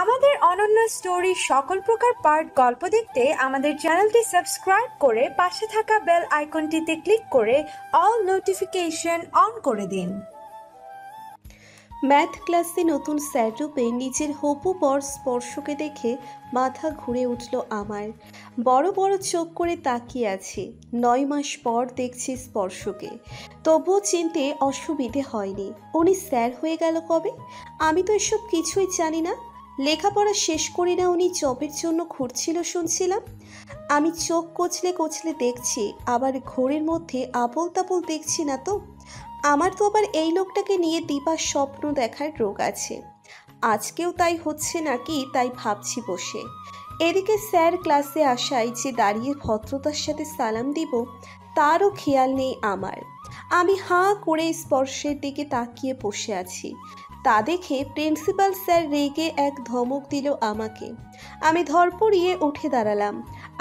আমাদের অনন্য স্টোরি সকল প্রকার পার্ট গল্প দেখতে আমাদের চ্যানেলটি সাবস্ক্রাইব করে পাশে থাকা বেল আইকনটিতে ক্লিক করে অল নোটিফিকেশন অন করে দিন। ম্যাথ ক্লাসে নতুন স্যার রূপে নিজের হবু বর স্পর্শকে দেখে মাথা ঘুরে উঠল আমার। বড় বড় চোখ করে তাকিয়ে আছি। 9 মাস পর দেখছি স্পর্শকে, তবুও চিনতে অসুবিধে হয়নি। উনি স্যার হয়ে গেল কবে? আমি তো এসব কিছুই জানি না। লেখাপড়া শেষ করি না উনি জবের জন্য ঘুরছিল শুনছিলাম। আমি চোখ কচলে কচলে দেখছি, আবার ঘোরের মধ্যে আবোল তাবোল দেখছি না তো। আমার তো আবার এই লোকটাকে নিয়ে দিবার স্বপ্ন দেখার রোগ আছে। আজকেও তাই হচ্ছে নাকি তাই ভাবছি বসে। এদিকে স্যার ক্লাসে আসায় যে দাঁড়িয়ে ভদ্রতার সাথে সালাম দিব তারও খেয়াল নেই আমার। আমি হাঁ করে স্পর্শের দিকে তাকিয়ে বসে আছি। তা দেখে প্রিন্সিপাল স্যার রেগে এক ধমক দিল আমাকে। আমি ধরপড়িয়ে উঠে দাঁড়ালাম।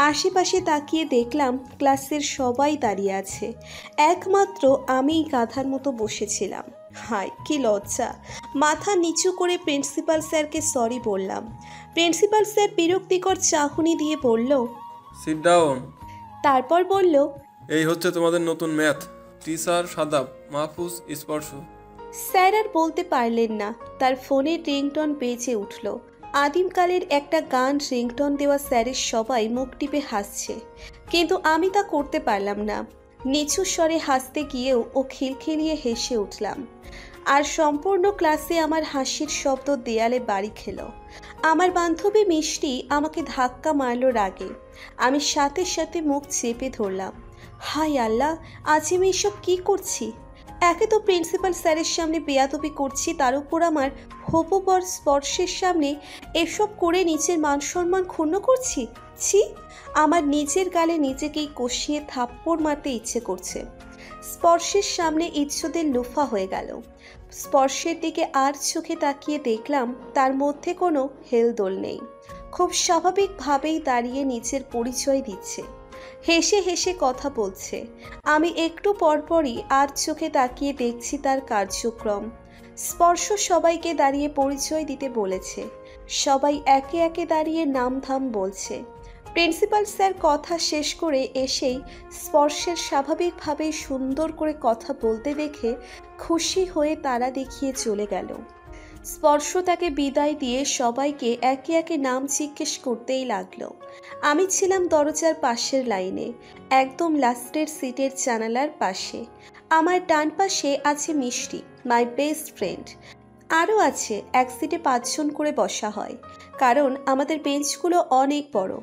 আশেপাশে তাকিয়ে দেখলাম ক্লাসের সবাই দাঁড়িয়ে আছে, একমাত্র আমি গাধার মতো বসেছিলাম। হায় কি লজ্জা! মাথা নিচু করে প্রিন্সিপাল স্যারকে সরি বললাম। প্রিন্সিপাল স্যার বিরক্তিকর চাহনি দিয়ে বলল, সিট ডাউন। তারপর বলল, এই হচ্ছে তোমাদের নতুন ম্যাথ টিচার সাদাব মাহফুজ স্পর্শ। স্যার আর বলতে পারলেন না, তার ফোনের রিংটন বেজে উঠল। আদিমকালের একটা গান রিংটন দেওয়া স্যারের সবাই মুখ টিপে হাসছে, কিন্তু আমি তা করতে পারলাম না। নিচু স্বরে হাসতে গিয়েও ও খিলখিলিয়ে হেসে উঠলাম। আর সম্পূর্ণ ক্লাসে আমার হাসির শব্দ দেয়ালে বাড়ি খেল। আমার বান্ধবী মিষ্টি আমাকে ধাক্কা মারল রাগে। আমি সাথে সাথে মুখ চেপে ধরলাম। হায় আল্লাহ, আজ আমি এসব কী করছি? একে তো প্রিন্সিপাল স্যারের সামনে বেয়াদবি করছি, তার উপর আমার হবু বর স্পর্শের সামনে এসব করে নিজের মান সম্মান ক্ষুণ্ণ করছি। ছি! আমার নিজের গালে নিজেকেই কষিয়ে থাপ্পড় মারতে ইচ্ছে করছে। স্পর্শের সামনে ইজ্জতের লোফা হয়ে গেল। স্পর্শের দিকে আর চোখে তাকিয়ে দেখলাম তার মধ্যে কোনো হেলদোল নেই। খুব স্বাভাবিকভাবেই দাঁড়িয়ে নিজের পরিচয় দিচ্ছে, হেসে হেসে কথা বলছে। আমি একটু পরপরই আর চোখে তাকিয়ে দেখছি তার কার্যক্রম। স্পর্শ সবাইকে দাঁড়িয়ে পরিচয় দিতে বলেছে। সবাই একে একে দাঁড়িয়ে নাম ধাম বলছে। প্রিন্সিপাল স্যার কথা শেষ করে এসেই স্পর্শের স্বাভাবিকভাবেই সুন্দর করে কথা বলতে দেখে খুশি হয়ে তারা দেখিয়ে চলে গেল। স্পর্শ তাকে বিদায় দিয়ে সবাইকে একে একে নাম জিজ্ঞেস করতেই লাগলো। আমি ছিলাম দরজার পাশের লাইনে, একদম লাস্টের সিটের জানালার পাশে। আমার ডান পাশে আছে মিষ্টি, মাই বেস্ট ফ্রেন্ড। আরও আছে, এক সিটে 5 জন করে বসা হয়, কারণ আমাদের বেঞ্চগুলো অনেক বড়।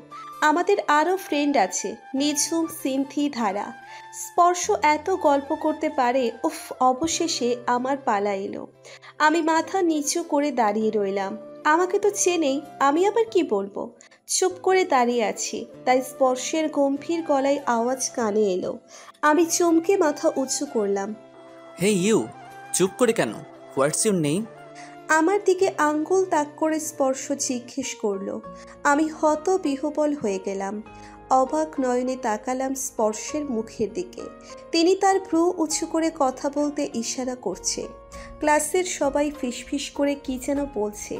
আমাদের আরও ফ্রেন্ড আছে, নিঝুম, সিনথি, ধারা। স্পর্শ এত গল্প করতে পারে। উফ, অবশেষে আমার পালা এলো। আমি মাথা নিচু করে দাঁড়িয়ে রইলাম। আমাকে তো চেনেই, আমি আবার কি বলবো? চুপ করে দাঁড়িয়ে আছি। তাই স্পর্শের গম্ভীর গলায় আওয়াজ কানে এলো। আমি চমকে মাথা উঁচু করলাম। হে ইউ, চুপ করে কেন? What's your name? আমার দিকে আঙ্গুল তাক করে স্পর্শ জিজ্ঞেস করলো। আমি হতবিহ্বল হয়ে গেলাম। অবাক নয়নে তাকালাম স্পর্শের মুখের দিকে। তিনি তার ভ্রু উঁচু করে কথা বলতে ইশারা করছে। ক্লাসের সবাই ফিসফিস করে কি যেন বলছে।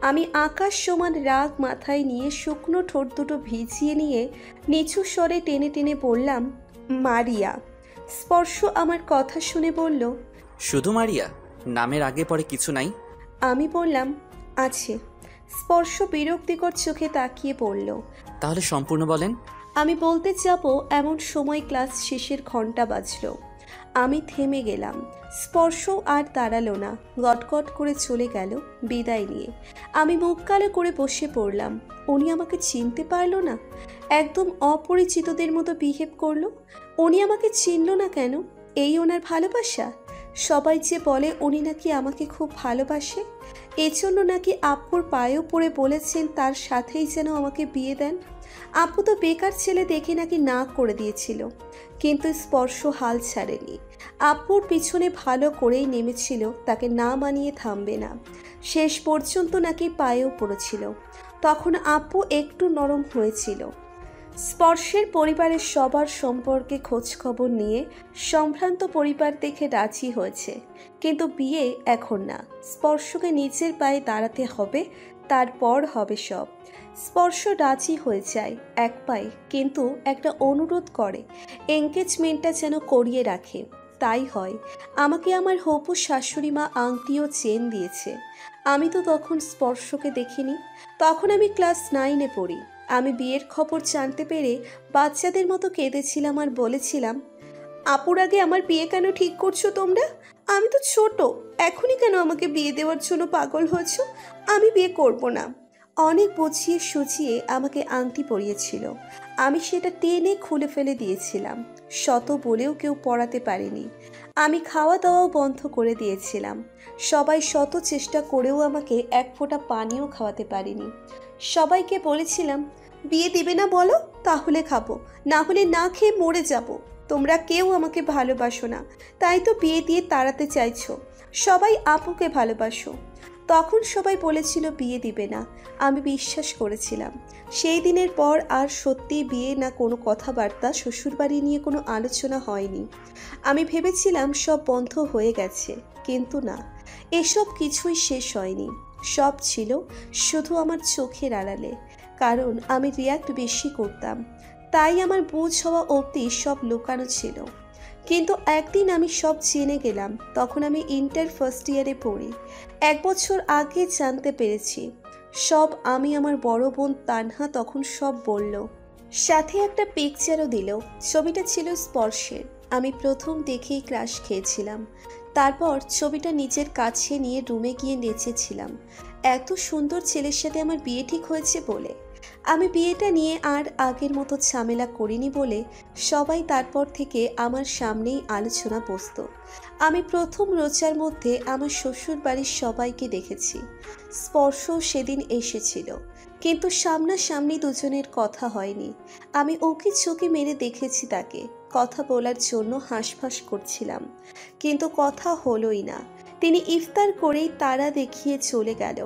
আমি আকাশ সমান রাগ মাথায় নিয়ে শুকনো ঠোঁট দুটো ভিজিয়ে নিয়ে নিচু স্বরে টেনে টেনে বললাম, মারিয়া। স্পর্শ আমার কথা শুনে বলল, শুধু মারিয়া? নামের আগে পরে কিছু নাই? আমি বললাম, আছে। স্পর্শ বিরক্তিকর চোখে তাকিয়ে বলল, তাহলে সম্পূর্ণ বলেন। আমি বলতে যাব এমন সময় ক্লাস শেষের ঘন্টা বাজল। আমি থেমে গেলাম। স্পর্শ আর দাঁড়ালো না, গটগট করে চলে গেল বিদায় নিয়ে। আমি মুখ কালো করে বসে পড়লাম। উনি আমাকে চিনতে পারলো না, একদম অপরিচিতদের মতো বিহেভ করলো। উনি আমাকে চিনল না কেন? এই ওনার ভালোবাসা? সবাই যে বলে উনি নাকি আমাকে খুব ভালোবাসে, এজন্য নাকি আপ্পুর পায়েও পড়ে বলেছেন তার সাথেই যেন আমাকে বিয়ে দেন। আপু তো বেকার ছেলে দেখে নাকি না করে দিয়েছিল, কিন্তু স্পর্শ হাল ছাড়েনি। আপুর পিছনে ভালো করেই নেমেছিল, তাকে না মানিয়ে থামবে না। শেষ পর্যন্ত নাকি পায়েও পড়েছিল। তখন আপু একটু নরম হয়েছিল। স্পর্শের পরিবারের সবার সম্পর্কে খোঁজখবর নিয়ে সম্ভ্রান্ত পরিবার দেখে রাজি হয়েছে, কিন্তু বিয়ে এখন না। স্পর্শকে নিজের পায়ে দাঁড়াতে হবে, তারপর হবে সব। স্পর্শ রাজি হয়ে যায় এক পায়ে, কিন্তু একটা অনুরোধ করে এঙ্গেজমেন্টটা যেন করিয়ে রাখে। তাই হয়। আমাকে আমার হবু শাশুড়ি মা আংটি ও চেন দিয়েছে। আমি তো তখন স্পর্শকে দেখিনি, তখন আমি ক্লাস 9-এ পড়ি। আমি বিয়ের খবর জানতে পেরে বাচ্চাদের মতো কেঁদেছিলাম আর বলেছিলাম, আপুর আগে আমার বিয়ে কেন ঠিক করছো তোমরা? আমি তো ছোট, এখনই কেন আমাকে বিয়ে দেওয়ার জন্য পাগল হয়েছ? আমি বিয়ে করব না। অনেক বুঝিয়ে সুঝিয়ে আমাকে আংটি পরিয়েছিল, আমি সেটা টেনে খুলে ফেলে দিয়েছিলাম। শত বলেও কেউ পড়াতে পারেনি। আমি খাওয়া দাওয়াও বন্ধ করে দিয়েছিলাম। সবাই শত চেষ্টা করেও আমাকে এক ফোঁটা পানিও খাওয়াতে পারেনি। সবাইকে বলেছিলাম, বিয়ে দিবে না বলো, তাহলে খাবো, না হলে না খেয়ে মরে যাব। তোমরা কেউ আমাকে ভালোবাসো না, তাই তো বিয়ে দিয়ে তাড়াতে চাইছো। সবাই আপুকে ভালোবাসো। তখন সবাই বলেছিল বিয়ে দিবে না, আমি বিশ্বাস করেছিলাম। সেই দিনের পর আর সত্যি বিয়ে না কোনো কথাবার্তা, শ্বশুরবাড়ি নিয়ে কোনো আলোচনা হয়নি। আমি ভেবেছিলাম সব বন্ধ হয়ে গেছে, কিন্তু না, এসব কিছুই শেষ হয়নি। সব ছিল শুধু আমার চোখের আড়ালে, কারণ আমি রিয়াক্ট বেশি করতাম, তাই আমার বুঝ হওয়া অবধি সব লুকানো ছিল। কিন্তু একদিন আমি সব জেনে গেলাম। তখন আমি ইন্টার ফার্স্ট ইয়ারে পড়ি। 1 বছর আগে জানতে পেরেছি সব। আমি আমার বড় বোন তানহা তখন সব বলল, সাথে একটা পিকচারও দিল। ছবিটা ছিল স্পর্শের। আমি প্রথম দেখেই ক্রাশ খেয়েছিলাম। তারপর ছবিটা নিজের কাছে নিয়ে রুমে গিয়ে নেচেছিলাম, এত সুন্দর ছেলের সাথে আমার বিয়ে ঠিক হয়েছে বলে। আমি বিয়েটা নিয়ে আর আগের মতো ঝামেলা করিনি বলে সবাই তারপর থেকে আমার সামনেই আলোচনা বসত। আমি প্রথম রোজার মধ্যে আমার শ্বশুর বাড়ির সবাইকে দেখেছি। স্পর্শ সেদিন এসেছিল, কিন্তু সামনাসামনি দুজনের কথা হয়নি। আমি ওকে চোখে মেরে দেখেছি তাকে, কথা বলার জন্য হাঁসফাঁস করছিলাম, কিন্তু কথা হলোই না। তিনি ইফতার করেই তারা দেখিয়ে চলে গেল।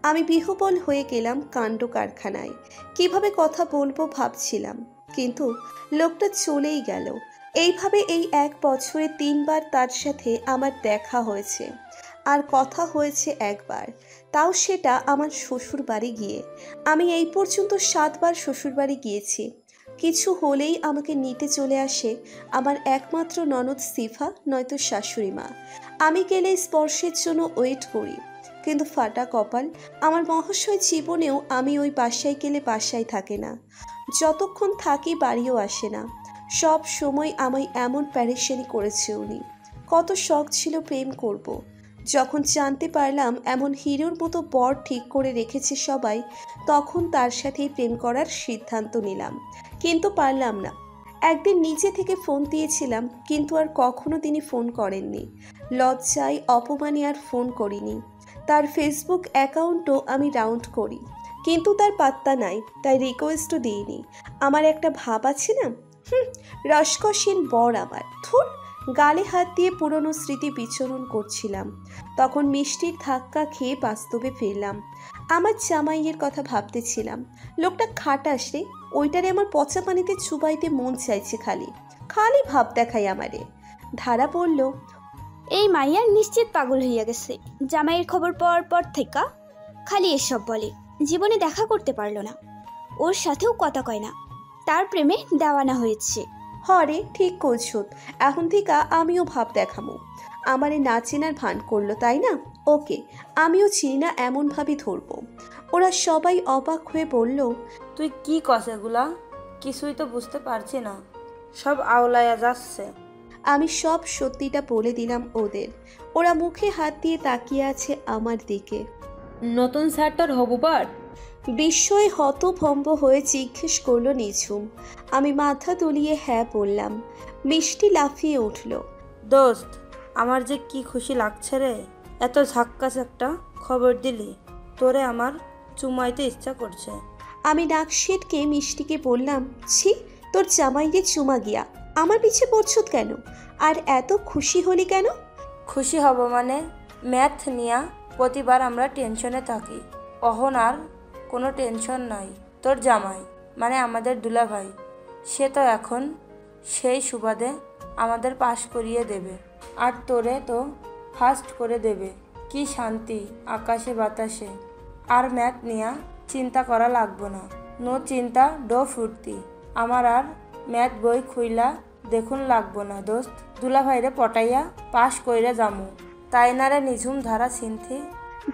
আমি বিহ্বল হয়ে গেলাম কাণ্ড কারখানায়। কিভাবে কথা বলবো ভাবছিলাম, কিন্তু লোকটা চলেই গেল। এইভাবে এই 1 বছরে 3 বার তার সাথে আমার দেখা হয়েছে, আর কথা হয়েছে একবার, তাও সেটা আমার শ্বশুর বাড়ি গিয়ে। আমি এই পর্যন্ত 7 বার শ্বশুর বাড়ি গিয়েছি। কিছু হলেই আমাকে নিতে চলে আসে আমার একমাত্র ননদ সিফা, নয়তো শাশুড়ি মা। আমি গেলে স্পর্শের জন্য ওয়েট করি, কিন্তু ফাটা কপাল, আমার মহাশয় জীবনেও আমি ওই বাসায় গেলে বাসায় থাকে না। যতক্ষণ থাকি বাড়িও আসে না। সব সময় আমায় এমন প্যারেশানি করেছে উনি। কত শখ ছিল প্রেম করব। যখন জানতে পারলাম এমন হিরোর মতো বর ঠিক করে রেখেছে সবাই, তখন তার সাথেই প্রেম করার সিদ্ধান্ত নিলাম, কিন্তু পারলাম না। একদিন নিজে থেকে ফোন দিয়েছিলাম, কিন্তু আর কখনো তিনি ফোন করেননি। লজ্জায় অপমানে আর ফোন করিনি। তার ফেসবুক অ্যাকাউন্টও আমি রাউন্ড করি, কিন্তু তার পাত্তা নাই, তাই রিকোয়েস্টও দিইনি। আমার একটা ভাব আছে না, রসকসীন বর আমার, ধুর। গালে হাত দিয়ে পুরনো স্মৃতি বিচরণ করছিলাম। তখন মিষ্টির ধাক্কা খেয়ে বাস্তবে ফিরলাম। আমার জামাইয়ের কথা ভাবতেছিলাম। লোকটা খাটাস রে, ওইটারে আমার পচা পানিতে চুবাইতে মন চাইছে, খালি খালি ভাব দেখাই আমারে। ধারা বলল, এই মাইয়ার নিশ্চিত পাগল হইয়া গেছে। জামাইয়ের খবর পাওয়ার পর থেকে খালি এসব বলে। জীবনে দেখা করতে পারলো না, ওর সাথেও কথা কয় না, তার প্রেমে দেওয়ানা হয়েছে। হরে ঠিক কইছত। এখন থেকে আমিও ভাব দেখামো। আমারে না চেনার ভান করলো, তাই না? ওকে, আমিও চিনি না এমনভাবে ধরবো। ওরা সবাই অবাক হয়ে বলল, তুই কি কস এগুলা? কিছুই তো বুঝতে পারছি না, সব আওলায়া যাচ্ছে। আমি সব সত্যিটা বলে দিলাম ওদের। ওরা মুখে হাত দিয়ে তাকিয়ে আছে আমার দিকে। নতুন স্যার তোর হবুবার? বিস্ময়ে হতভম্ব হয়ে জিজ্ঞেস করলো নিঝুম। আমি মাথা তুলিয়ে হ্যাঁ বললাম। মিষ্টি লাফিয়ে উঠল, দোস্ত, আমার যে কি খুশি লাগছে রে। এত ঝাক্কাস একটা খবর দিলি, তোরে আমার চুমাইতে ইচ্ছা করছে। আমি নাক সেটকে মিষ্টিকে বললাম, ছি, তোর জামাইকে চুমা গিয়া আমার পিছে পড়ছত কেন? আর এত খুশি হলি কেন? খুশি হব মানে, ম্যাথ নিয়া প্রতিবার আমরা টেনশনে থাকি, অহন আর কোনো টেনশন নাই। তোর জামাই মানে আমাদের দুলাভাই, সে তো এখন সেই সুবাদে আমাদের পাশ করিয়ে দেবে, আর তোরে তো ফার্স্ট করে দেবে। কি শান্তি আকাশে বাতাসে। আর ম্যাথ নিয়ে চিন্তা করা লাগবো না, নো চিন্তা ডো ফুর্তি। আমার আর ম্যাথ বই খুইলা দেখুন লাগবো না দোস্ত, দুলাভাইরে পটাইয়া পাশ কইরা যামু, তাই না রে নিঝুম ধারা সিনথি?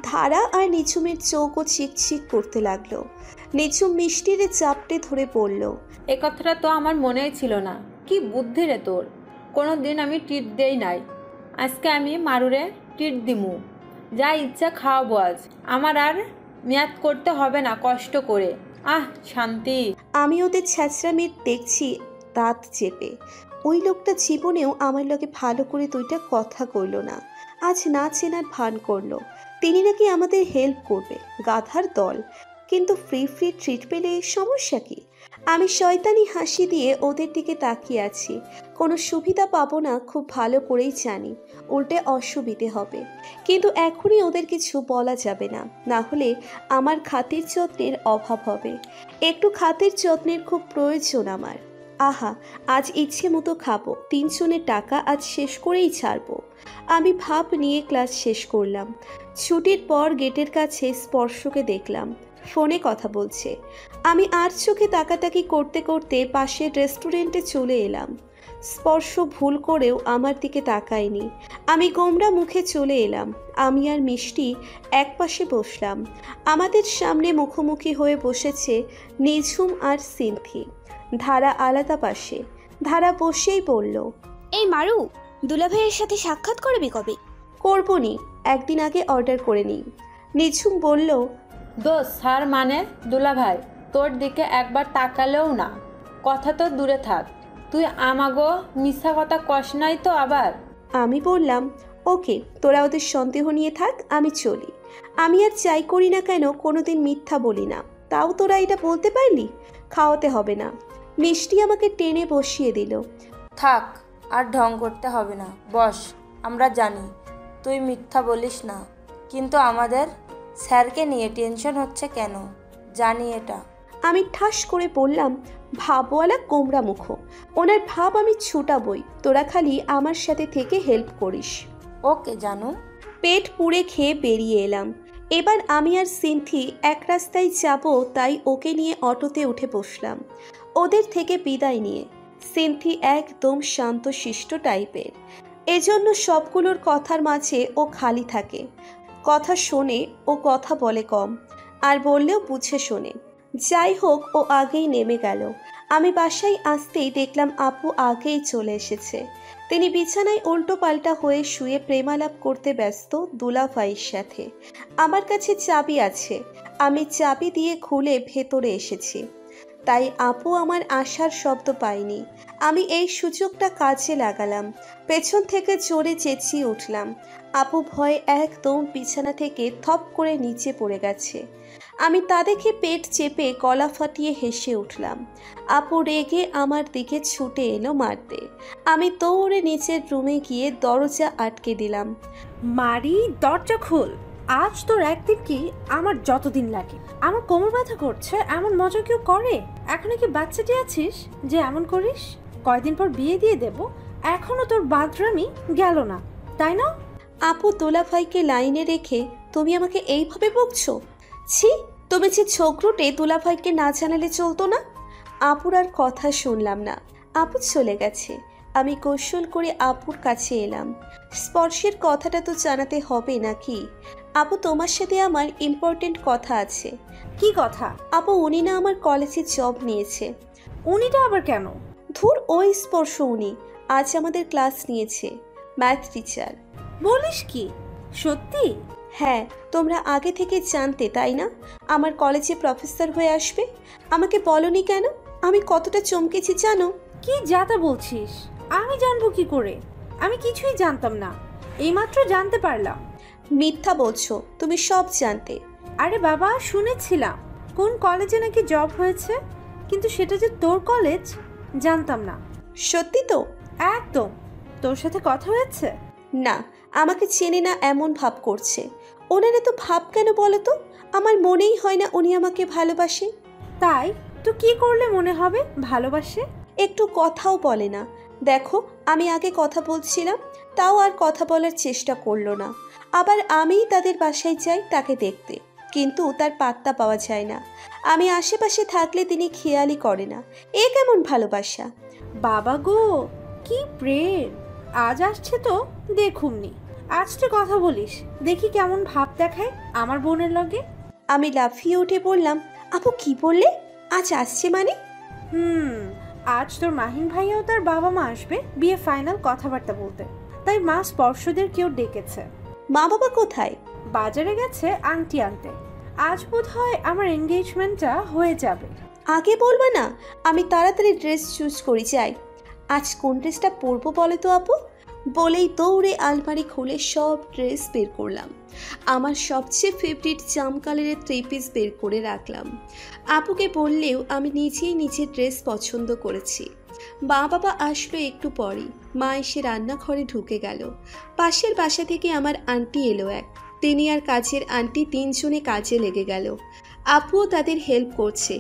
ধারা আর নিঝুমের চোখও চিকচিক করতে লাগলো। নিঝুম মিষ্টিরে চাপটে ধরে পড়ল। এ কথাটা তো আমার মনেই ছিল না। কি বুদ্ধি রে তোর, কোনো দিন আমি ট্রিট দেই নাই, আজকে আমি মারুরে ট্রিট দিমু, যা ইচ্ছা খাওয়াবো আজ। আমার আর ম্যাথ করতে হবে না কষ্ট করে, আহ শান্তি। আমি ওদের ছ্যাঁচড়ামির দেখছি দাঁত চেপে। ওই লোকটা জীবনেও আমার লগে ভালো করে দুইটা কথা কইল না, আজ না চেনার ভান করলো। তিনি নাকি আমাদের হেল্প করবে, গাধার দল। কিন্তু ফ্রি ট্রিট পেলে সমস্যা কি? আমি শয়তানি হাসি দিয়ে ওদের দিকে তাকিয়ে আছি। কোনো সুবিধা পাবো না খুব ভালো করেই জানি, উল্টে অসুবিধে হবে। কিন্তু এখনই ওদের কিছু বলা যাবে না, না হলে আমার খাতির যত্নের অভাব হবে। একটু খাতির যত্নের খুব প্রয়োজন আমার। আহা, আজ ইচ্ছে মতো খাবো, 3 জনের টাকা আজ শেষ করেই ছাড়বো। আমি ভাব নিয়ে ক্লাস শেষ করলাম। ছুটির পর গেটের কাছে স্পর্শকে দেখলাম, ফোনে কথা বলছে। আমি আর চোখে তাকাতাকি করতে করতে পাশের রেস্টুরেন্টে চলে এলাম। স্পর্শ ভুল করেও আমার দিকে তাকায়নি। আমি গোমরা মুখে চলে এলাম। আমি আর মিষ্টি একপাশে বসলাম। আমাদের সামনে মুখোমুখি হয়ে বসেছে নিঝুম আর সিনথি। ধারা আলাদা পাশে। ধারা বসেই বলল, এই মারু, দুলাভাইয়ের সাথে সাক্ষাৎ করবি কবে? করবনি, একদিন আগে অর্ডার করে নিই। নিঝুম বলল, দোষ স্যার মানে দুলাভাই তোর দিকে একবার তাকালেও না, কথা তো দূরে থাক। তুই আমাগো মিথ্যা কথা কস নাই তো আবার? আমি বললাম, ওকে, তোরা ওদের সন্দেহ নিয়ে থাক, আমি চলি। আমি আর চাই করি না কেন কোনোদিন মিথ্যা বলি না, তাও তোরা এটা বলতে পারলি? খাওয়াতে হবে না। মিষ্টি আমাকে টেনে বসিয়ে দিল। থাক, আর ঢং করতে হবে না, বস। আমরা জানি তুই মিথ্যা বলিস না, কিন্তু আমাদের স্যারকে নিয়ে টেনশন হচ্ছে কেন জানি এটা। আমি ঠাস করে বললাম, ভাবওয়ালা গোমরা মুখ, ওনার ভাব আমি ছুটাবই, তোরা খালি আমার সাথে থেকে হেল্প করিস। ওকে জানু। পেট পুড়ে খেয়ে বেরিয়ে এলাম। এবার আমি আর সিনথি এক রাস্তায় যাব, তাই ওকে নিয়ে অটোতে উঠে বসলাম ওদের থেকে বিদায় নিয়ে। সিনথি একদম শান্তশিষ্ট টাইপের, এজন্য সবগুলোর কথার মাঝে ও খালি থাকে। কথা শোনে, ও কথা বলে কম, আর বললেও বুঝে শোনে। যাই হোক, ও আগেই নেমে গেল। আমি বাসায় আসতেই দেখলাম আপু আগেই চলে এসেছে। তিনি বিছানায় উল্টো পাল্টা হয়ে শুয়ে প্রেমালাপ করতে ব্যস্ত দুলাভাইয়ের সাথে। আমার কাছে চাবি আছে, আমি চাবি দিয়ে খুলে ভেতরে এসেছি, তাই আপু আমার আসার শব্দ পাইনি। আমি এই সুযোগটা কাজে লাগালাম, পেছন থেকে জোরে চেঁচিয়ে উঠলাম। আপু ভয়ে একদম বিছানা থেকে থপ করে নিচে পড়ে গেছে। আমি তা দেখে পেট চেপে গলা ফাটিয়ে হেসে উঠলাম। আপু রেগে আমার দিকে ছুটে এলো মারতে। আমি দৌড়ে নিচের রুমে গিয়ে দরজা আটকে দিলাম। মারি, দরজা খোল। আজ তোর একদিন কি আমার যতদিন লাগে। আমার কোমর ব্যথা করছে, এমন মজা কেউ করে? এখনো কি বাচ্চাটি আছিস যে এমন করিস? কয়দিন পর বিয়ে দিয়ে দেব, এখনো তোর বাদরামি গেল না, তাই না? আপু দুলাভাইকে লাইনে রেখে তুমি আমাকে এইভাবে বকছো? ছি, তুমি যে ছোকরোটে দুলাভাইকে না জানালে চলতো না। আপুর আর কথা শুনলাম না, আপু চলে গেছে। আমি কৌশল করে আপুর কাছে এলাম। স্পর্শের কথাটা তো জানাতে হবে নাকি? আপু, তোমার সাথে আমার ইম্পর্টেন্ট কথা আছে। কি কথা? আপু, উনি না আমার কলেজে জব নিয়েছে। উনিটা আবার কেন? ধুর, ওই স্পর্শ, উনি আজ আমাদের ক্লাস নিয়েছে, ম্যাথ টিচার। বলিস কি, সত্যি? হ্যাঁ, তোমরা আগে থেকে জানতে তাই না আমার কলেজে প্রফেসর হয়ে আসবে? আমাকে বলনি কেন? আমি কতটা চমকেছি জানো? কি যাতা বলছিস? আমি জানবো কি করে? আমি কিছুই জানতাম না, এইমাত্র জানতে পারলাম। মিথ্যা বলছো, তুমি সব জানতে। আরে বাবা, শুনেছিলাম কোন কলেজে নাকি জব হয়েছে, কিন্তু সেটা যে তোর কলেজ জানতাম না। সত্যি তো? একদম। তোর সাথে কথা হয়েছে? না, আমাকে চেনে না এমন ভাব করছে। ওনারা তো ভাব কেন বলো তো? আমার মনেই হয় না উনি আমাকে ভালোবাসে। তাই? তো কি করলে মনে হবে ভালোবাসে? একটু কথাও বলে না। দেখো, আমি আগে কথা বলছিলাম, তাও আর কথা বলার চেষ্টা করলো না। আবার আমিই তাদের বাসায় যাই তাকে দেখতে, কিন্তু তার পাত্তা পাওয়া যায় না। আমি আশেপাশে থাকলে তিনি খেয়ালই করে না। এ কেমন ভালোবাসা! বাবা গো, কি প্রেম! আজ আসছে তো দেখুমনি, আজ তো কথা বলিস, দেখি কেমন ভাব দেখায় আমার বোনের লগে। আমি লাফিয়ে উঠে বললাম, আপু কি বললে? আজ আসছে মানে? আজ তোর মাহিন ভাইয়াও তার বাবা মা আসবে বিয়ে ফাইনাল কথাবার্তা বলতে, তাই মা স্পর্শদের কেউ ডেকেছে। মা বাবা কোথায়? বাজারে গেছে আংটি আনতে। আজ বোধ হয় আমার এনগেজমেন্টটা হয়ে যাবে। আগে বলবা না? আমি তাড়াতাড়ি ড্রেস চুজ করি যাই। আজ কোন ড্রেসটা পরবো বলে তো আপু? বলেই দৌড়ে আলমারি খুলে সব ড্রেস বের করলাম। আমার সবচেয়ে ফেভারিট জাম কালারের 3 পিস বের করে রাখলাম। আপুকে বললেও আমি নিজেই নিজের ড্রেস পছন্দ করেছি। মা বাবা আসলো একটু পরই। মা এসে রান্নাঘরে ঢুকে গেল। পাশের বাসা থেকে আমার আন্টি এলো এক। তিনি আর কাজের আন্টি 3 জনে কাজে লেগে গেল। আপুও তাদের হেল্প করছে।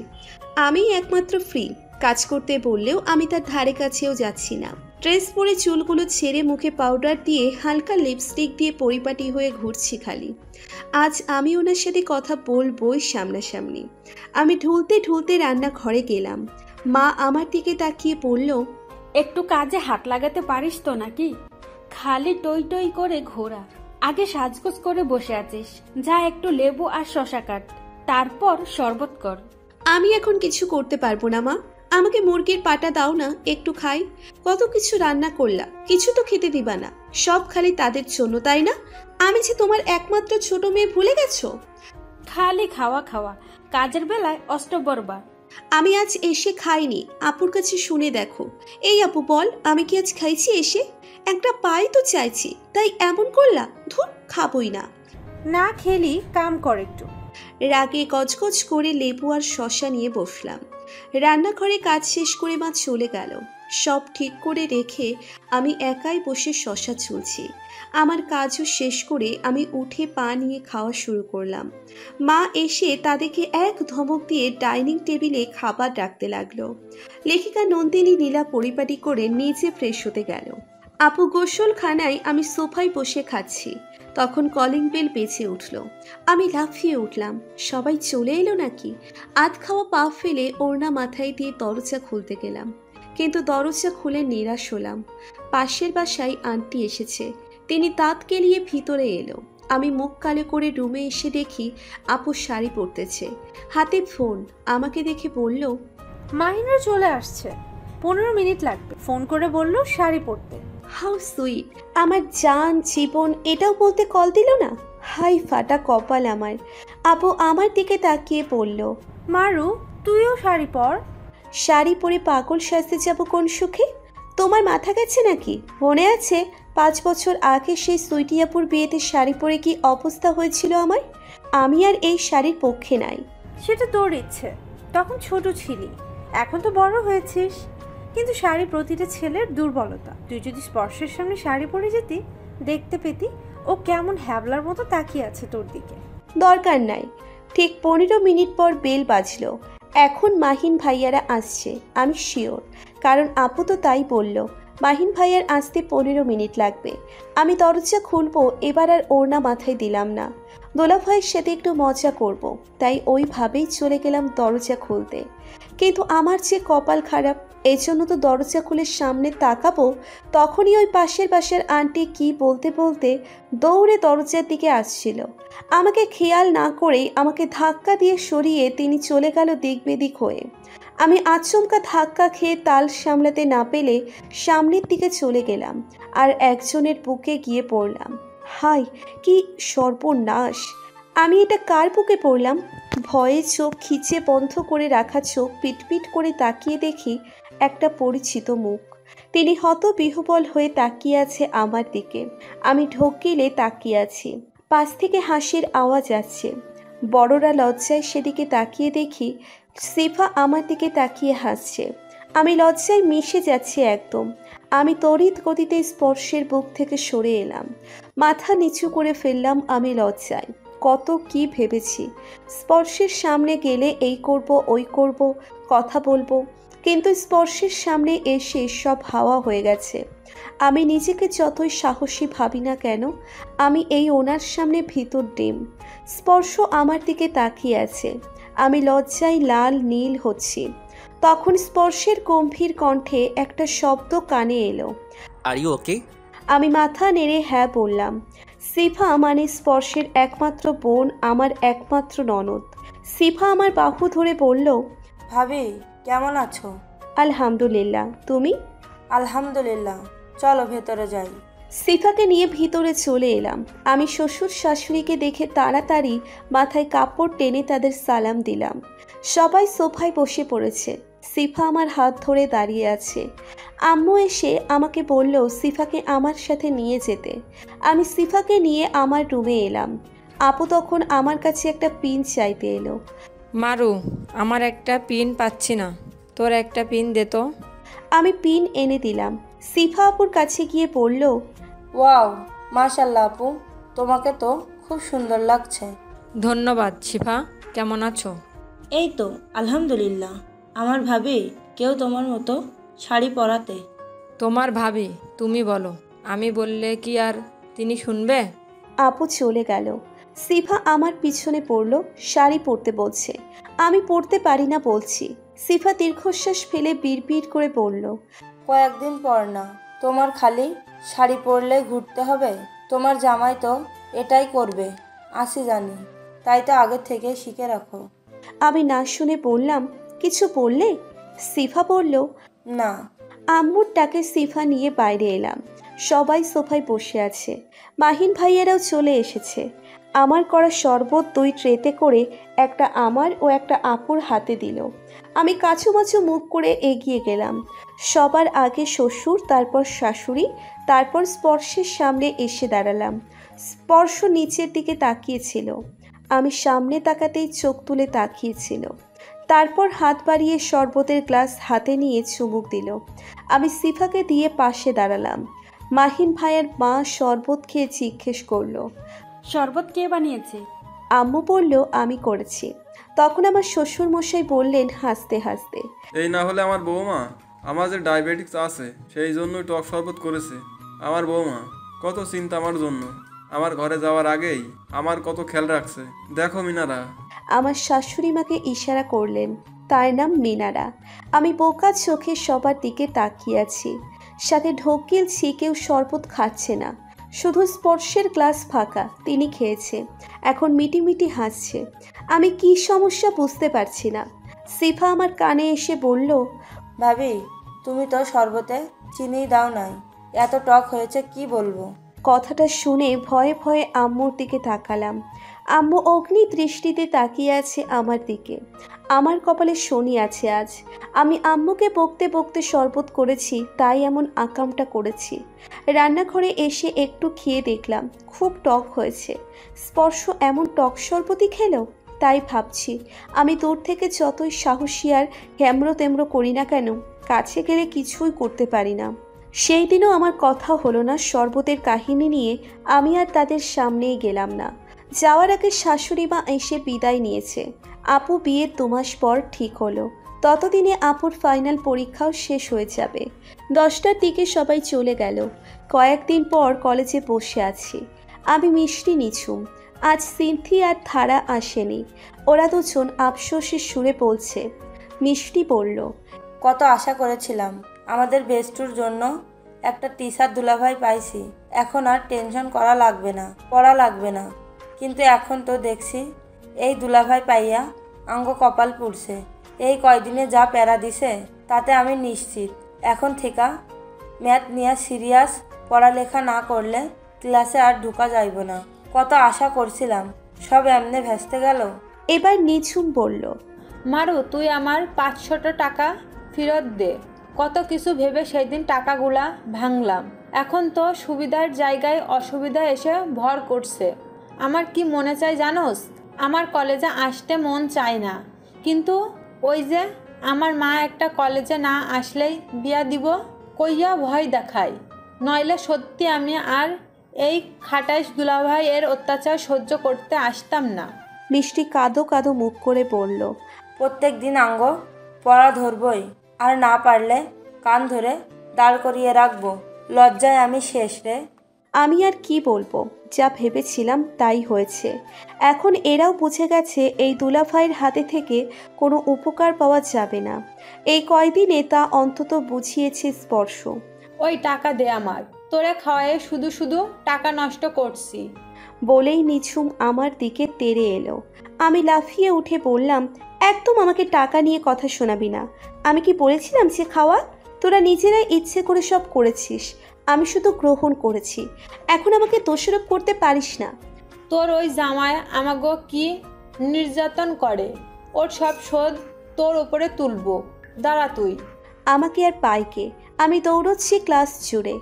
আমি একমাত্র ফ্রি। কাজ করতে বললেও আমি তার ধারে কাছেও যাচ্ছি না। ড্রেস পরে চুলগুলো ছেড়ে মুখে পাউডার দিয়ে হালকা লিপস্টিক দিয়ে পরিপাটি হয়ে ঘুরছি খালি। আজ আমি ওনার সাথে কথা বলবই সামনাসামনি। আমি ঢুলতে ঢুলতে রান্নাঘরে গেলাম। মা আমার দিকে তাকিয়ে বলল, একটু কাজে হাত লাগাতে পারিস তো নাকি? খালি টই টই করে ঘোরা। আগে সাজগোজ করে বসে আছিস, যা একটু লেবু আর শশা কাট, তারপর শরবত কর। আমি এখন কিছু করতে পারবো না মা। আমাকে মুরগির পাটা দাও না, একটু খাই। কত কিছু রান্না করলা, কিছু তো খেতে দিবা না। সব খালি তাদের জন্য, তাই না? আমি যে তোমার একমাত্র ছোট মেয়ে, ভুলে গেছো? খালি খাওয়া খাওয়া, কাজের বেলায় অষ্টবরবা। আমি আজ এসে খাইনি, আপুর কাছে শুনে দেখো। এই আপু বল, আমি কি আজ খাইছি এসে? একটা পাই তো চাইছি, তাই এমন করলা? ধুর, খাবই না। না খেলি কাম কর একটু। রাগে গজগজ করে লেবু আর শশা নিয়ে বসলাম। রান্নাঘরে কাজ শেষ করে মা চলে গেল। সব ঠিক করে রেখে আমি একাই বসে শশা ছুলছি। আমার কাজও শেষ করে আমি উঠে পা নিয়ে খাওয়া শুরু করলাম। মা এসে তাদেরকে এক ধমক দিয়ে ডাইনিং টেবিলে খাবার রাখতে লাগলো। লেখিকা নন্দিনী নীলা পরিপাটি করে নিচে ফ্রেশ হতে গেল। আপু গোসলখানায়, আমি সোফায় বসে খাচ্ছি। তখন কলিং বেল বেজে উঠল। আমি লাফিয়ে উঠলাম। সবাই চলে এলো নাকি? আধ খাওয়া পা ফেলে ওড়না মাথায় দিয়ে দরজা খুলতে গেলাম, কিন্তু দরজা খুলে নিরাশ হলাম। পাশের বাসায় আন্টি এসেছে। তিনি দাঁত কেলিয়ে ভিতরে এলো। আমি মুখ কালো করে রুমে এসে দেখি আপু শাড়ি পরতেছে, হাতে ফোন। আমাকে দেখে বলল, মাহিনরা চলে আসছে, 15 মিনিট লাগবে। ফোন করে বলল শাড়ি পরতে। How sweet! আমার জান জীবন এটাও বলতে কল দিল না। হাই ফাটা কপাল আমার। আপু আমার দিকে তাকিয়ে বলল, মারু তুইও শাড়ি পর। শাড়ি পরে পাগল সাজতে যাব কোন সুখে? তোমার মাথা গেছে নাকি? মনে আছে 5 বছর আগে সেই সুইটিয়াপুর বিয়েতে শাড়ি পরে কি অবস্থা হয়েছিল আমার? আমি আর এই শাড়ির পক্ষে নাই। সেটা তোর ইচ্ছে, তখন ছোট ছিলি, এখন তো বড় হয়েছিস। কিন্তু শাড়ি প্রতিটা ছেলের দুর্বলতা। তুই যদি স্পর্শের সামনে শাড়ি পরে যেতি, দেখতে পেতি ও কেমন হ্যাবলার মতো তাকিয়ে আছে তোর দিকে। দরকার নাই। ঠিক 15 মিনিট পর বেল বাজলো। এখন মাহিন ভাইয়ারা আসছে, আমি শিওর, কারণ আপু তো তাই বলল। মাহিন ভাইয়ার আসতে 15 মিনিট লাগবে। আমি দরজা খুলবো, এবার আর ওড়না মাথায় দিলাম না। দোলা ভাইয়ের সাথে একটু মজা করব, তাই ওইভাবেই চলে গেলাম দরজা খুলতে। কিন্তু আমার যে কপাল খারাপ, এই জন্য তো দরজা খুলে সামনে তাকাবো, তখনই ওই পাশের বাসার আন্টি কি বলতে বলতে দৌড়ে দরজার দিকে আসছিল। আমাকে খেয়াল না করেই আমাকে ধাক্কা দিয়ে সরিয়ে তিনি চলে গেল দিক বেদিক হয়ে। আমি আচমকা ধাক্কা খেয়ে তাল সামলাতে না পেলে সামনের দিকে চলে গেলাম আর একজনের বুকে গিয়ে পড়লাম। হায়, কি সর্বনাশ! আমি এটা কার বুকে পড়লাম? ভয়ে চোখ খিচে বন্ধ করে রাখা চোখ পিটপিট করে তাকিয়ে দেখি একটা পরিচিত মুখ। তিনি হতবিহ্বল হয়ে তাকিয়ে আছে আমার দিকে। আমি ঢোক গিলে তাকিয়ে আছি। পাশ থেকে হাসির আওয়াজ আসছে। বড়রা লজ্জায় সেদিকে তাকিয়ে দেখি সিফা আমার দিকে তাকিয়ে হাসছে। আমি লজ্জায় মিশে যাচ্ছি একদম। আমি তড়িৎ গতিতে স্পর্শের বুক থেকে সরে এলাম। মাথা নিচু করে ফেললাম আমি লজ্জায়। কত কি ভেবেছি। স্পর্শের সামনে গেলে এই করব, ওই করব, কথা বলবো, কিন্তু স্পর্শের সামনে এসে সব হাওয়া হয়ে গেছে। আমি নিজেকে যতই সাহসী ভাবি না কেন, আমি এই ওনার সামনে ভিতর ডিম। স্পর্শ আমার দিকে তাকিয়ে আছে। আমি লজ্জায় লাল নীল হচ্ছি। তখন স্পর্শের গম্ভীর কণ্ঠে একটা শব্দ কানে এলো। Are you okay? আমি মাথা নেড়ে হ্যাঁ বললাম। সিফা মানে স্পর্শের একমাত্র বোন, আমার একমাত্র ননদ। সিফা আমার বাহু ধরে বলল, ভাবি কেমন আছো? আলহামদুলিল্লাহ, তুমি? আলহামদুলিল্লাহ, চলো ভেতরে যাই। সিফাকে নিয়ে ভিতরে চলে এলাম। আমি শ্বশুর শাশুড়িকে দেখে তাড়াতাড়ি মাথায় কাপড় টেনে তাদের সালাম দিলাম। সবাই সোফায় বসে পড়েছে। সিফা আমার হাত ধরে দাঁড়িয়ে আছে। আম্মু এসে আমাকে বলল সিফাকে আমার সাথে নিয়ে যেতে। আমি সিফাকে নিয়ে আমার রুমে এলাম। আপু তখন আমার কাছে একটা পিন চাইতে এলো। মারু, আমার একটা পিন পাচ্ছি না, তোর একটা পিন দে তো। আমি পিন এনে দিলাম। সিফা আপুর কাছে গিয়ে বলল, ওয়াও, মাশাল্লাহ আপু, তোমাকে তো খুব সুন্দর লাগছে। ধন্যবাদ। শিফা, কেমন আছো? এই তো আলহামদুলিল্লাহ। আমার ভাবি কেউ তোমার মতো শাড়ি পরাতে। তোমার ভাবি, তুমি বলো, আমি বললে কি আর তিনি শুনবে? আপু চলে গেল। সিফা আমার পিছনে পড়ল, শাড়ি পরতে বলছে। আমি পরতে পারি না বলছি। সিফা দীর্ঘশ্বাস ফেলে বিড়বিড় করে বলল, কয়েকদিন পর না, তোমার খালি শাড়ি পরলে ঘুরতে হবে? তোমার জামাই তো এটাই করবে, আসি জানি, তাই তো আগে থেকে শিখে রাখো। আমি না শুনে বললাম, কিছু বললে? সিফা বলল, না। আম্মুর ডাকে সিফা নিয়ে বাইরে এলাম। সবাই সোফায় বসে আছে। মাহিন ভাইয়েরাও চলে এসেছে। আমার করা শরবত 2 ট্রেতে করে একটা আমার ও একটা আপুর হাতে দিল। আমি কাছুমাছু মুখ করে এগিয়ে গেলাম। সবার আগে শ্বশুর, তারপর শাশুড়ি, তারপর স্পর্শের সামনে এসে দাঁড়ালাম। স্পর্শ নিচের দিকে তাকিয়েছিল। আমি সামনে তাকাতেই চোখ তুলে তাকিয়েছিল। তারপর হাত বাড়িয়ে শরবতের গ্লাস হাতে নিয়ে চুমুক দিল। আমি সিফাকে দিয়ে পাশে দাঁড়ালাম। মাহিন ভাইয়ের মা শরবত খেয়ে জিজ্ঞেস করলো, শরবত কে বানিয়েছে? আম্মু বলল আমি করেছি। তখন আমার শ্বশুর মশাই বললেন হাসতে হাসতে, এই না হলে আমার বৌমা, আমার যে ডায়াবেটিক্স আছে সেই জন্যই টক শরবত করেছে। আমার বৌমা কত চিন্তা আমার জন্য, আমার ঘরে যাওয়ার আগেই আমার কত খেয়াল রাখছে। দেখো মিনারা। আমার শাশুড়ি মাকে ইশারা করলেন, তার নাম মিনারা। আমি বোকা চোখে সবার দিকে তাকিয়ে আছি। সাথে ঢোক গিলছি, কেউ শরবত খাচ্ছে না। শুধু স্পর্শের গ্লাস ফাঁকা, তিনি খেয়েছে, এখন মিটিমিটি হাসছে। আমি কি সমস্যা বুঝতে পারছি না। সিফা আমার কানে এসে বলল, ভাবি তুমি তো শরবতে চিনি দাও নাই, এত টক হয়েছে কি বলবো। কথাটা শুনে ভয়ে ভয়ে আম্মুর দিকে তাকালাম। আম্মু অগ্নি দৃষ্টিতে তাকিয়ে আছে আমার দিকে। আমার কপালে শনি আছে আজ। আমি আম্মুকে বকতে বকতে শরবত করেছি, তাই এমন আকামটা করেছি। রান্নাঘরে এসে একটু খেয়ে দেখলাম খুব টক হয়েছে। স্পর্শ এমন টক শরবতই খেলো? তাই ভাবছি আমি দূর থেকে যতই সাহসী আর হেমড়ো তেমড়ো করি না কেন, কাছে গেলে কিছুই করতে পারি না। সেই দিনও আমার কথা হলো না শরবতের কাহিনী নিয়ে। আমি আর তাদের সামনেই গেলাম না। যাওয়ার আগে শাশুড়ি মা এসে বিদায় নিয়েছে। আপু বিয়ের 2 মাস পর ঠিক হলো। ততদিনে আপুর ফাইনাল পরীক্ষাও শেষ হয়ে যাবে। 10টার দিকে সবাই চলে গেল। কয়েকদিন পর কলেজে বসে আছি। আমি মিষ্টি নিঝুম। আজ সিনথি আর ধারা আসেনি। ওরা দুজন আফসোসের সুরে বলছে। মিষ্টি বলল, কত আশা করেছিলাম আমাদের বেস্টুর জন্য একটা টিচার দুলাভাই পাইছি, এখন আর টেনশন করা লাগবে না, পড়া লাগবে না। কিন্তু এখন তো দেখছি এই দুলাভাই পাইয়া আঙ্গ কপাল পুড়ছে। এই কয়দিনে যা প্যারা দিছে তাতে আমি নিশ্চিত এখন থেকে ম্যাথ নিয়ে সিরিয়াস পড়ালেখা না করলে ক্লাসে আর ঢুকা যাইব না। কত আশা করছিলাম, সব এমনি ভেস্তে গেল। এবার নিঝুম বলল, মারু, তুই আমার 500টা টাকা ফেরত দে। কত কিছু ভেবে সেই দিন টাকাগুলা ভাঙলাম, এখন তো সুবিধার জায়গায় অসুবিধা এসে ভর করছে। আমার কি মনে চাই জানোস? আমার কলেজে আসতে মন চায় না, কিন্তু ওই যে আমার মা একটা কলেজে না আসলেই বিয়া দিব কইয়া ভয় দেখায়, নইলে সত্যি আমি আর এই খাটাইশ দুলাভাই এর অত্যাচার সহ্য করতে আসতাম না। মিষ্টি কাঁদো কাঁদো মুখ করে বলল, প্রত্যেক দিন আঙ্গ পড়া ধরবই, আর না পারলে কান ধরে দাঁড় করিয়ে রাখবো। লজ্জায় আমি শেষ রে। আমি আর কি বলবো, যা ভেবেছিলাম তাই হয়েছে। এখন এরাও বুঝে গেছে এই দুলাভাইয়ের হাতে থেকে কোনো উপকার পাওয়া যাবে না। এই কয়দিনে তা অন্তত বুঝিয়েছে স্পর্শ। ওই টাকা দে আমার, তোরে খাওয়ায়ে শুধু শুধু টাকা নষ্ট করছি। বলেই নিঝুম আমার দিকে তেড়ে এলো। আমি লাফিয়ে উঠে বললাম, একদম আমাকে টাকা নিয়ে কথা শোনাবি না। আমি কি বলেছিলাম যে খাওয়া? তোরা নিজেরাই ইচ্ছে করে সব করেছিস, আমি শুধু গ্রহণ করেছি। এখন আমাকে দোষারোপ করতে পারিস না। তোর ওই জামাই আমাগো কি নির্যাতন করে, ওর সব শোধ তোর ওপরে তুলবো। দাঁড়া তুই। আমাকে আর পাইকে, আমি দৌড়চ্ছি ক্লাস জুড়ে।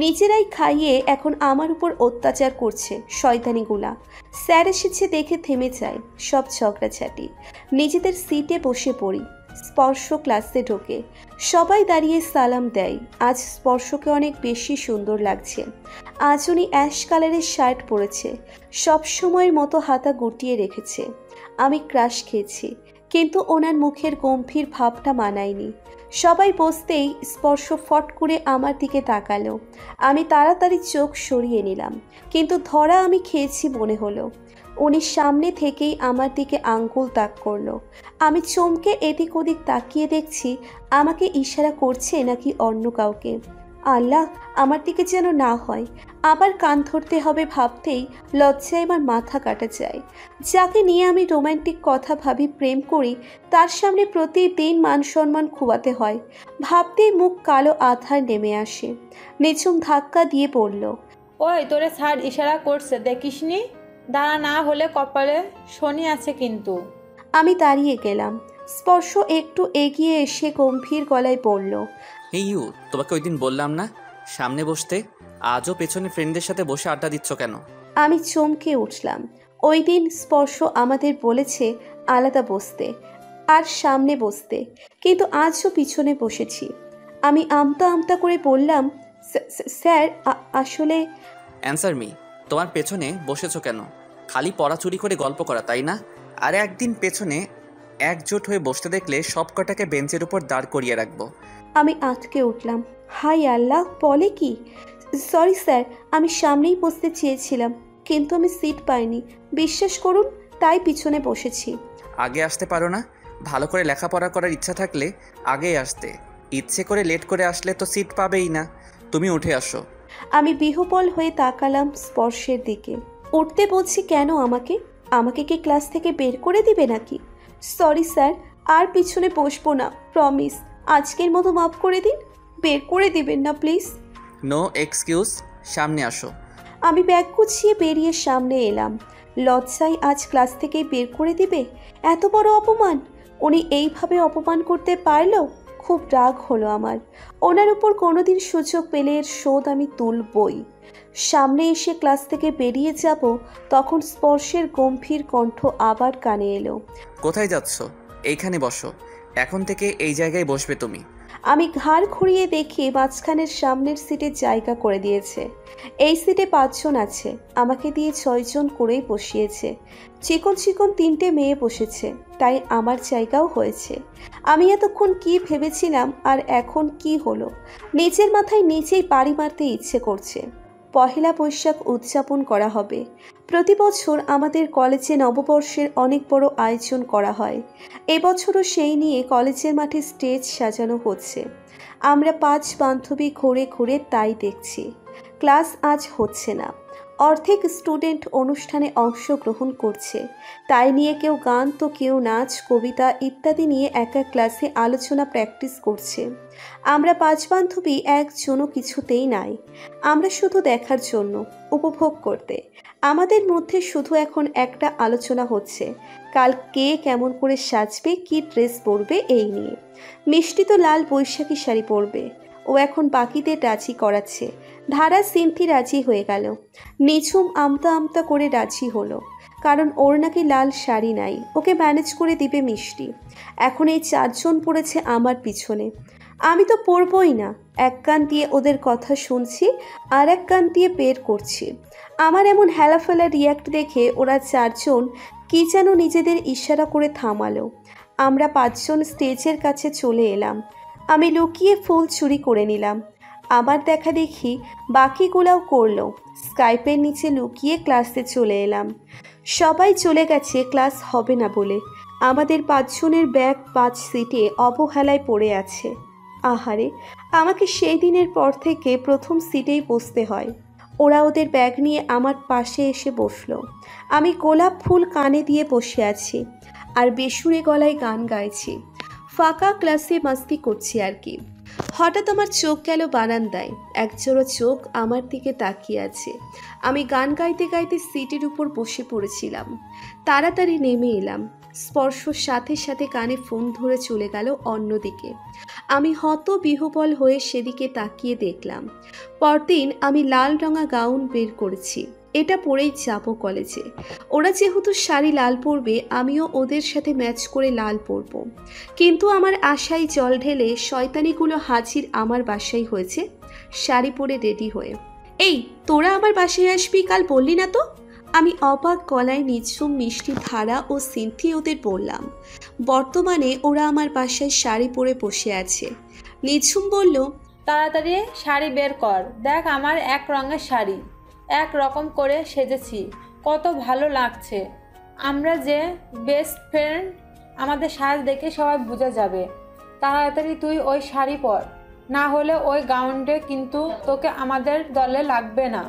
নিজেরাই খাইয়ে এখন আমার উপর অত্যাচার করছে শয়তানিগুলা। স্যার এসেছে দেখে থেমে যায় সব ঝগড়াঝাটি। নিজেদের সিটে বসে পড়ি। স্পর্শ ক্লাসে ঢোকে, সবাই দাঁড়িয়ে সালাম দেয়। আজ স্পর্শকে অনেক বেশি সুন্দর লাগছে। আজ উনি অ্যাশ কালারের শার্ট পরেছে, সব সময়ের মতো হাতা গুটিয়ে রেখেছে। আমি ক্রাশ খেয়েছি, কিন্তু ওনার মুখের গম্ভীর ভাবটা মানায়নি। সবাই বসতেই স্পর্শ ফট করে আমার দিকে তাকালো। আমি তাড়াতাড়ি চোখ সরিয়ে নিলাম, কিন্তু ধরা আমি খেয়েছি মনে হলো। উনি সামনে থেকেই আমার দিকে আঙ্গুল তাক করলো। আমি চমকে এদিক ওদিক তাকিয়ে দেখছি আমাকে ইশারা করছে নাকি অন্য কাউকে। আল্লাহ, আমার দিকে যেন না হয়। আবার কান ধরতে হবে ভাবতেই লজ্জায় আমার মাথা কাটা যায়। যাকে নিয়ে আমি রোম্যান্টিক কথা ভাবি, প্রেম করি, তার সামনে প্রতিদিন মান সম্মান খুয়াতে হয়। ভাবতেই মুখ কালো আধার নেমে আসে। নিঝুম ধাক্কা দিয়ে পড়ল, ওই তোরে স্যার ইশারা করছে দেখিসনি? দাঁড়া, না হলে কপালে শনি আছে কিন্তু। আমি দাঁড়িয়ে গেলাম। স্পর্শ একটু এগিয়ে এসে গম্ভীর গলায় বলল, এই ইউ, তোমাকে ওই দিন বললাম না সামনে বসতে, আজও পেছনে ফ্রেন্ডদের সাথে বসে আড্ডা দিচ্ছ কেন? আমি চমকে উঠলাম। ওই দিন স্পর্শ আমাদের বলেছে আলাদা বসতে আর সামনে বসতে, কিন্তু আজও পিছনে বসেছি। আমি আমতা আমতা করে বললাম, স্যার আসলে। অ্যান্সার মি, তোমার পেছনে বসেছো কেন? খালি পড়া চুরি করে গল্প করা, তাই না? আরে একদিন পেছনে একজোট হয়ে বসতে দেখলে সব কটাকে বেঞ্চের উপর দাঁড় করিয়ে রাখবো। আমি আটকে উঠলাম। হাই আল্লাহ, বলে কি? সরি স্যার, আমি সামনেই বসতে চেয়েছিলাম, কিন্তু আমি সিট পাইনি। বিশ্বাস করুন, তাই পিছনে বসেছি। আগে আসতে পারো না? ভালো করে লেখাপড়া করার ইচ্ছা থাকলে আগেই আসতে। ইচ্ছে করে লেট করে আসলে তো সিট পাবেই না। তুমি উঠে আসো। আমি বিহ্বল হয়ে তাকালাম স্পর্শের দিকে। উঠতে বলছি কেন আমাকে? আমাকে কি ক্লাস থেকে বের করে দিবে নাকি? সরি স্যার, আর পিছনে বসবো না, প্রমিস। আজকের মতো মাফ করে দিন, বের করে দিবেন না প্লিজ। নো এক্সকিউজ, সামনে আসো। আমি ব্যাগ গুছিয়ে বেরিয়ে সামনে এলাম। লজ্জায় আজ ক্লাস থেকে বের করে দিবে? এত বড় অপমান! উনি এইভাবে অপমান করতে পারলো? খুব রাগ হলো আমার। ওনার উপর কোনোদিন সুযোগ পেলে এর শোধ আমি তুলবই। সামনে এসে ক্লাস থেকে বেরিয়ে যাব, তখন স্পর্শের গম্ভীর কণ্ঠ আবার কানে এলো, কোথায় যাচ্ছ? এইখানে বসো, এখন থেকে এই জায়গায় বসবে তুমি। আমি ঘাড় ঘুরিয়ে দেখি মাঝখানের সামনের সিটে জায়গা করে দিয়েছে। এই সিটে 5 জন আছে, আমাকে দিয়ে 6 জন করেই বসিয়েছে। চিকন চিকন 3টে মেয়ে বসেছে, তাই আমার জায়গাও হয়েছে। আমি এতক্ষণ কি ভেবেছিলাম আর এখন কি হলো? নিজের মাথায় নিজেই বাড়ি মারতে ইচ্ছে করছে। পহেলা বৈশাখ উদযাপন করা হবে। প্রতি বছর আমাদের কলেজে নববর্ষের অনেক বড় আয়োজন করা হয়। এবছরও সেই নিয়ে কলেজের মাঠে স্টেজ সাজানো হচ্ছে। আমরা 5 বান্ধবী ঘুরে ঘুরে তাই দেখছি। ক্লাস আজ হচ্ছে না। অর্ধেক স্টুডেন্ট অনুষ্ঠানে অংশগ্রহণ করছে। তাই নিয়ে কেউ গান তো কেউ নাচ, কবিতা ইত্যাদি নিয়ে এক এক ক্লাসে আলোচনা প্র্যাকটিস করছে। আমরা 5 বান্ধবী একজনও কিছুতেই নাই। আমরা শুধু দেখার জন্য, উপভোগ করতে। আমাদের মধ্যে শুধু এখন একটা আলোচনা হচ্ছে, কাল কে কেমন করে সাজবে, কি ড্রেস পরবে এই নিয়ে। মিষ্টি তো লাল বৈশাখী শাড়ি পরবে, ও এখন বাকিদের রাজি করাচ্ছে। ধারা সিনথি রাজি হয়ে গেল। নিঝুম আমতা আমতা করে রাজি হলো, কারণ ওর নাকি লাল শাড়ি নাই, ওকে ম্যানেজ করে দিবে মিষ্টি। এখন এই 4 জন পড়েছে আমার পিছনে। আমি তো পড়বই না। এক কান দিয়ে ওদের কথা শুনছি আর এক কান দিয়ে বের করছি। আমার এমন হেলাফেলা রিয়াক্ট দেখে ওরা চারজন কি যেন নিজেদের ইশারা করে থামালো। আমরা পাঁচজন স্টেজের কাছে চলে এলাম। আমি লুকিয়ে ফুল চুরি করে নিলাম। আমার দেখা দেখি বাকিগুলাও করলো। স্কাইপের নিচে লুকিয়ে ক্লাসে চলে এলাম। সবাই চলে গেছে ক্লাস হবে না বলে। আমাদের পাঁচজনের ব্যাগ 5 সিটে অবহেলায় পড়ে আছে। আহারে, আমাকে সেই দিনের পর থেকে প্রথম সিটেই বসতে হয়। ওরা ওদের ব্যাগ নিয়ে আমার পাশে এসে বসলো। আমি গোলাপ ফুল কানে দিয়ে বসে আছি আর বেসুরে গলায় গান গাইছি। ফাঁকা ক্লাসে মাস্তি করছি আর কি। হঠাৎ আমার চোখ গেল বারান্দায়। একজোড়া চোখ আমার দিকে তাকিয়ে আছে। আমি গান গাইতে গাইতে সিটের উপর বসে পড়েছিলাম। তাড়াতাড়ি নেমে এলাম। স্পর্শর সাথে সাথে কানে ফোন ধরে চলে গেল অন্যদিকে। আমি হতবিহ্বল হয়ে সেদিকে তাকিয়ে দেখলাম। পরদিন আমি লাল রঙা গাউন বের করেছি। এটা পরেই যাব কলেজে। ওরা যেহেতু শাড়ি লাল পরবে, আমিও ওদের সাথে ম্যাচ করে লাল পরব। কিন্তু আমার আশায় জল ঢেলে শয়তানিগুলো হাজির আমার বাসায় হয়েছে, শাড়ি পরে রেডি হয়ে। এই, তোরা আমার বাসায় আসবি, কাল বললি না তো? আমি অবাক গলায় নিঝুম, মিষ্টি ধারা ও সিনথি ওদের বললাম। বর্তমানে ওরা আমার বাসায় শাড়ি পরে বসে আছে। নিঝুম বলল, তাড়াতাড়ি শাড়ি বের কর, দেখ আমার এক রঙের শাড়ি, এক রকম করে সেজেছি, কত ভালো লাগছে। আমরা যে বেস্ট ফ্রেন্ড, আমাদের সাজ দেখে সবাই বুঝে যাবে। তাড়াতাড়ি তুই ওই শাড়ি পর, না হলে ওই গাউনটা কিন্তু তোকে আমাদের দলে লাগবে না।